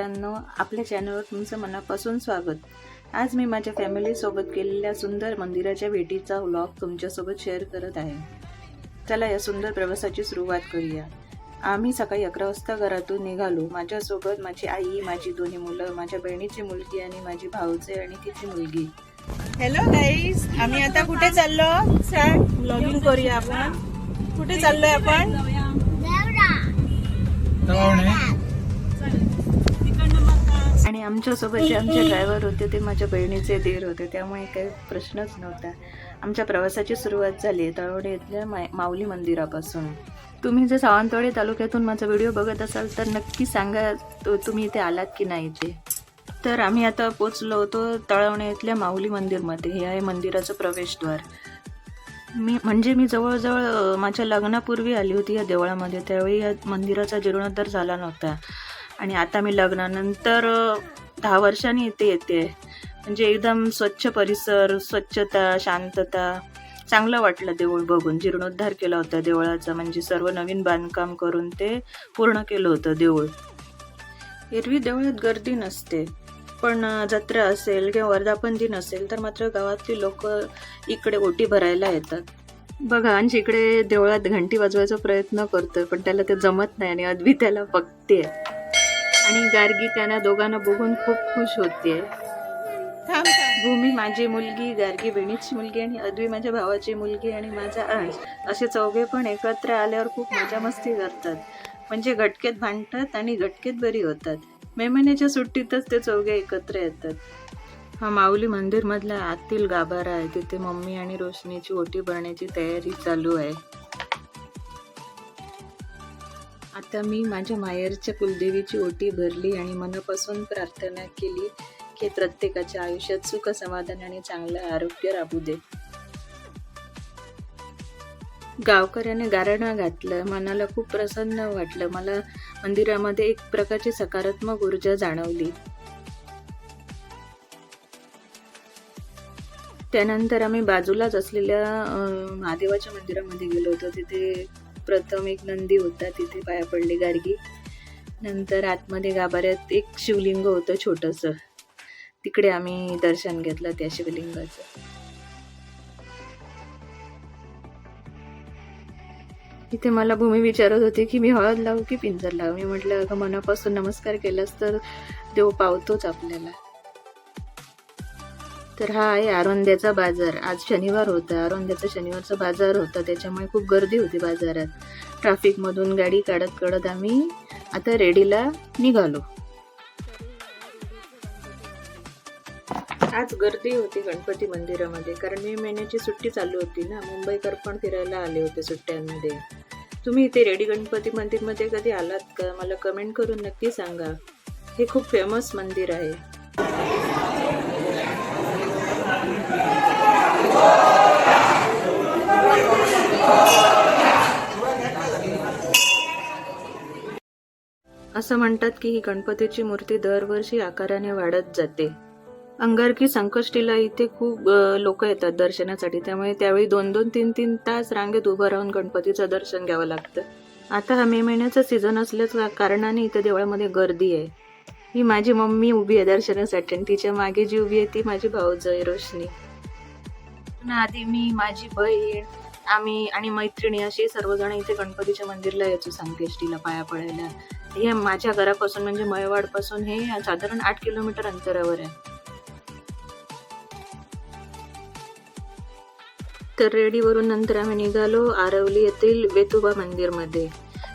मित्रांनो, आपल्या चॅनलवर तुमचं मनापासून स्वागत. आज मी माझ्या फॅमिलीसोबत केलेल्या सुंदर मंदिराच्या भेटीचा व्लॉग तुमच्यासोबत शेअर करत आहे. चला या सुंदर प्रवासाची सुरुवात करूया. आम्ही सकाळी 11 वाजता घरातून निघालो. माझ्यासोबत माझी आई, माझी दोन्ही मुलं, माझ्या बहिणीची मुलगी आणि माझी भाऊचे आणि तिची मुलगी. हॅलो गाईज, आम्ही आता कुठे चाललो? सांग, व्लॉगिंग करूया आपण. कुठे चाललोय आपण? आणि आमच्यासोबत जे आमचे ड्रायव्हर होते ते माझ्या बहिणीचे दीर होते, त्यामुळे काही प्रश्नच नव्हता. आमच्या प्रवासाची सुरुवात झाली तळवडे इथल्या माऊली मंदिरापासून. तुम्ही जर सावंतवाडी तालुक्यातून माझा व्हिडिओ बघत असाल तर नक्की सांगा तुम्ही इथे आलात की नाही ते. तर आम्ही आता पोचलो होतो तळवणे इथल्या माऊली मंदिरमध्ये. हे आहे मंदिराचं प्रवेशद्वार. मी जवळजवळ माझ्या लग्नापूर्वी आली होती या देवळामध्ये. त्यावेळी या मंदिराचा जीर्णोद्धार झाला नव्हता आणि आता मी लग्नानंतर 10 वर्षांनी इथे येते. म्हणजे एकदम स्वच्छ परिसर, स्वच्छता, शांतता, चांगलं वाटलं देऊळ बघून. जीर्णोद्धार केला होता देवळाचा, म्हणजे सर्व नवीन बांधकाम करून ते पूर्ण केलं होतं देऊळ. एरवी देवळात गर्दी नसते, पण जत्रा असेल किंवा वर्धापन दिन असेल तर मात्र गावातली लोक इकडे ओटी भरायला येतात. बघा, अंश इकडे देवळात घंटी वाजवायचा प्रयत्न करतोय, पण त्याला ते जमत नाही आणि अद्वी त्याला बघते आणि गार्गी त्यांना दोघांना बघून खूप खुश होते. भूमी माझी मुलगी, गार्गी बहिणीची मुलगी आणि अद्वी माझ्या भावाची मुलगी आणि माझा अंश असे चौघे पण एकत्र आल्यावर खूप मजा मस्ती करतात. म्हणजे गटकेत भांडतात आणि गटकेत बरी होतात. मे महिन्याच्या सुट्टीतच ते चौघे एकत्र येतात. हा माऊली मंदिर मधला आतील गाभारा आहे. तिथे मम्मी आणि रोशनीची ओटी भरण्याची तयारी चालू आहे. आता मी माझ्या माहेरच्या कुलदेवीची ओटी भरली आणि मनापासून प्रार्थना केली की प्रत्येकाच्या आयुष्यात सुख, समाधान आणि चांगलं आरोग्य राहू दे. गावकऱ्याने गाराणं घातलं. मनाला खूप प्रसन्न वाटलं. मला मंदिरामध्ये एक प्रकारची सकारात्मक ऊर्जा जाणवली. त्यानंतर आम्ही बाजूलाच असलेल्या महादेवाच्या मंदिरामध्ये गेलो होतो. तिथे प्रथम एक नंदी होता, तिथे पाया पडले गार्गी. नंतर आतमध्ये गाभाऱ्यात एक शिवलिंग होतं छोटंसं, तिकडे आम्ही दर्शन घेतलं त्या शिवलिंगाचं. इथे मला भूमी विचारत होती की मी हळद लावू की पिंजर लावू. मी म्हटलं, अगं मनापासून नमस्कार केलास तर देव पावतोच आपल्याला. तर हा आहे आरोंद्याचा बाजार. आज शनिवार होता, आरोंद्याचा शनिवारचा बाजार होता, त्याच्यामुळे खूप गर्दी होती बाजारात. ट्रॅफिकमधून गाडी काढत आम्ही आता रेडीला निघालो. आज गर्दी होती गणपती मंदिरामध्ये, कारण मे महिन्याची सुट्टी चालू होती ना. मुंबईकर पण फिरायला आले होते सुट्ट्यांमध्ये. तुम्ही इथे रेडी गणपती मंदिरमध्ये कधी आलात का? मला कमेंट करून नक्की सांगा. हे खूप फेमस मंदिर आहे. असं म्हणतात की ही गणपतीची मूर्ती दरवर्षी आकाराने वाढत जाते. अंगारकी संकष्टीला इथे खूप लोक येतात दर्शनासाठी, त्यामुळे त्यावेळी 2-2, 3-3 तास रांगेत उभं राहून गणपतीचं दर्शन घ्यावं लागतं. आता हा मे महिन्याचा सीझन असल्याच्या कारणाने इथे देवळामध्ये गर्दी आहे. ही माझी मम्मी उभी आहे दर्शनासाठी आणि तिच्या मागे जी उभी आहे ती माझी भाऊजय रोशनी. आधी मी, माझी बहीण, आम्ही आणि मैत्रिणी अशी सर्वजण इथे गणपतीच्या मंदिरला यायचो संकष्टीला पाया पडायला. हे माझ्या घरापासून म्हणजे मयवाडपासून हे साधारण 8 किलोमीटर अंतरावर आहे. तर रेडीवरून नंतर आम्ही निघालो आरवली येथील वेतोबा मंदिरमध्ये.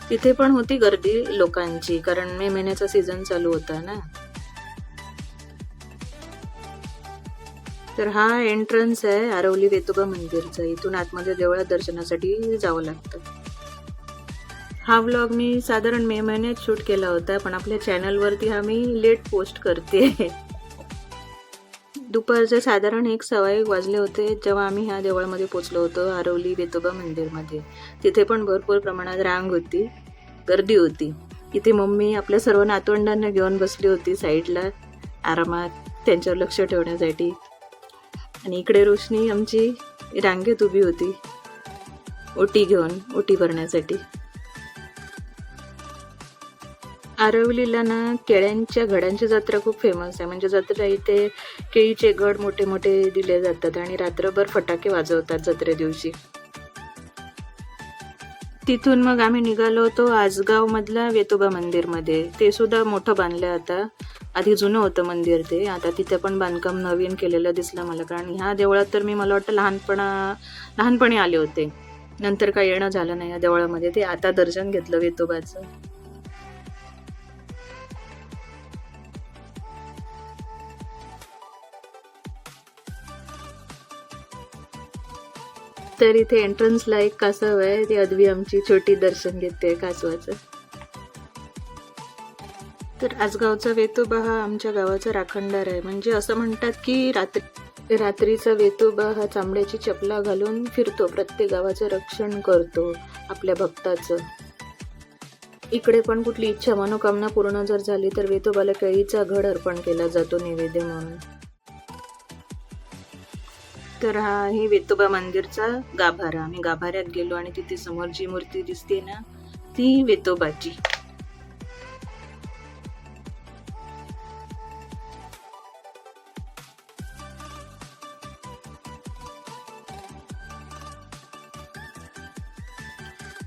तिथे पण होती गर्दी लोकांची, कारण मे महिन्याचा सीझन चालू होता ना. तर हा एंट्रन्स आहे आरवली वेतोबा मंदिरचा. इथून आतमध्ये देवळात दर्शनासाठी जावं लागतं. हा व्लॉग मी साधारण मे महिन्यात शूट केला होता, पण आपल्या चॅनलवरती हा मी लेट पोस्ट करते. दुपारचे साधारण 1:15 वाजले होते जेव्हा आम्ही ह्या देवळामध्ये पोचलो होतो आरवली वेतोबा मंदिरमध्ये. तिथे पण भरपूर प्रमाणात रांग होती, गर्दी होती. इथे मम्मी आपल्या सर्व नातवंडांना घेऊन बसली होती साईडला आरामात त्यांच्यावर लक्ष ठेवण्यासाठी. आणि इकडे रोशनी आमची रांगेत उभी होती ओटी घेऊन, ओटी भरण्यासाठी. आरवलीला ना केळ्यांच्या घडांची जत्रा खूप फेमस आहे. म्हणजे जत्रा इथे केळीचे घड मोठे मोठे दिले जातात आणि रात्रभर फटाके वाजवतात जत्रे दिवशी. तिथून मग आम्ही निघालो होतो आजगाव मधल्या वेतोबा मंदिरमध्ये. ते सुद्धा मोठं बांधलं आता. आधी जुनं होतं मंदिर ते, आता तिथे पण बांधकाम नवीन केलेलं दिसलं मला. कारण ह्या देवळात तर मी मला वाटतं लहानपणी आले होते, नंतर काही येणं झालं नाही या देवळामध्ये. ते आता दर्शन घेतलं वेतोबाचं. तर इथे एंट्रन्सला एक कासव आहे, ती अद्वी आमची छोटी दर्शन घेते कासवाचं. तर आजगावचा वेतोबा हा आमच्या गावाचा राखणदार आहे. म्हणजे असं म्हणतात की रात्रीचा वेतोबा हा चांबड्याची चपला घालून फिरतो, प्रत्येक गावाचं रक्षण करतो आपल्या भक्ताचं. इकडे पण कुठली इच्छा मनोकामना पूर्ण जर झाली तर वेतोबाला केळीचा घड अर्पण केला जातो नैवेद्य म्हणून. तर हा आहे वेतोबा मंदिरचा गाभारा. आम्ही गाभाऱ्यात गेलो आणि तिथे समोर जी मूर्ती दिसते ना ती वेतोबाची.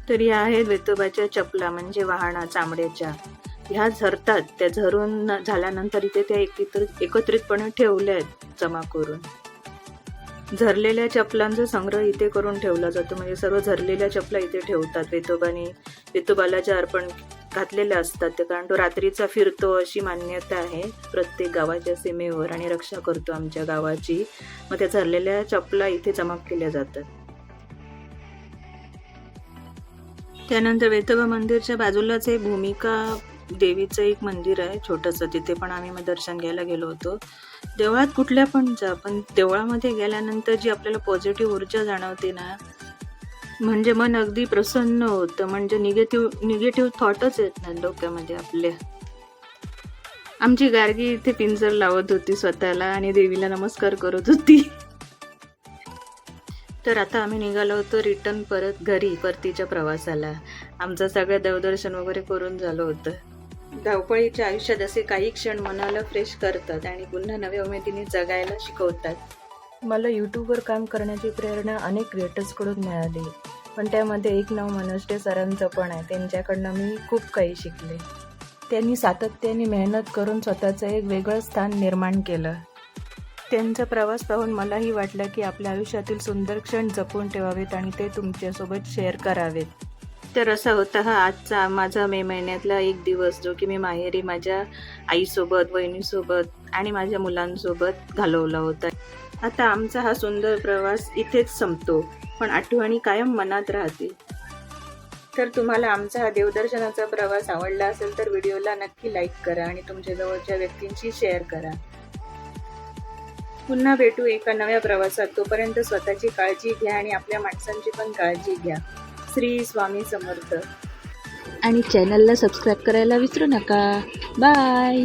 तर या आहेत वेतोबाच्या चपला, म्हणजे वाहना चामड्याच्या. ह्या झरतात, त्या झरून झाल्यानंतर इथे त्या एकत्रितपणे ठेवल्या आहेत जमा करून. झरलेल्या चपलांचा संग्रह इथे करून ठेवला जातो. म्हणजे सर्व झरलेल्या चपला इथे ठेवतात. वेतोबाला ज्या अर्पण घातलेल्या असतात ते, कारण तो रात्रीचा फिरतो अशी मान्यता आहे प्रत्येक गावाच्या सीमेवर आणि रक्षा करतो आमच्या गावाची. मग त्या झरलेल्या चपला इथे जमा केल्या जातात. त्यानंतर वेतोबा मंदिरच्या बाजूलाच हे भूमिका देवीचं एक मंदिर आहे छोटंसं, तिथे पण आम्ही मग दर्शन घ्यायला गेलो होतो. देवळात कुठल्या पण जा, पण देवळामध्ये गेल्यानंतर जी आपल्याला पॉझिटिव्ह ऊर्जा जाणवते ना, म्हणजे मन अगदी प्रसन्न होतं. म्हणजे निगेटिव्ह थॉटच येत नाही डोक्यामध्ये आपल्या. आमची गार्गी इथे पिंजर लावत होती स्वतःला आणि देवीला नमस्कार करत होती. तर आता आम्ही निघालो होतो रिटर्न परत घरी, परतीच्या प्रवासाला. आमचं सगळं देवदर्शन वगैरे करून झालं होतं. धावपळीच्या आयुष्यात असे काही क्षण मनाला फ्रेश करतात आणि पुन्हा नव्या उमेदीने जगायला शिकवतात. मला यूट्यूबवर काम करण्याची प्रेरणा अनेक क्रिएटर्सकडून मिळाली, पण त्यामध्ये एक नाव मनोष्टे सरांचं पण आहे. त्यांच्याकडनं मी खूप काही शिकले. त्यांनी सातत्याने मेहनत करून स्वतःचं एक वेगळं स्थान निर्माण केलं. त्यांचा प्रवास पाहून मलाही वाटलं की आपल्या आयुष्यातील सुंदर क्षण जपून ठेवावेत आणि ते तुमच्यासोबत शेअर करावेत. तर असा होता हा आजचा माझा मे महिन्यातला एक दिवस, जो की मी माहेरी माझ्या आईसोबत, वहिनीसोबत आणि माझ्या मुलांसोबत घालवला होता. आता आमचा हा सुंदर प्रवास इथेच संपतो, पण आठवणी कायम मनात राहतील. तर तुम्हाला आमचा हा देवदर्शनाचा प्रवास आवडला असेल तर व्हिडिओला नक्की लाईक करा आणि तुमच्या जवळच्या व्यक्तींशी शेअर करा. पुन्हा भेटू एका नव्या प्रवासात. तोपर्यंत स्वतःची काळजी घ्या आणि आपल्या माणसांची पण काळजी घ्या. श्री स्वामी समर्थ. आणि चॅनलला सबस्क्राईब करायला विसरू नका. बाय.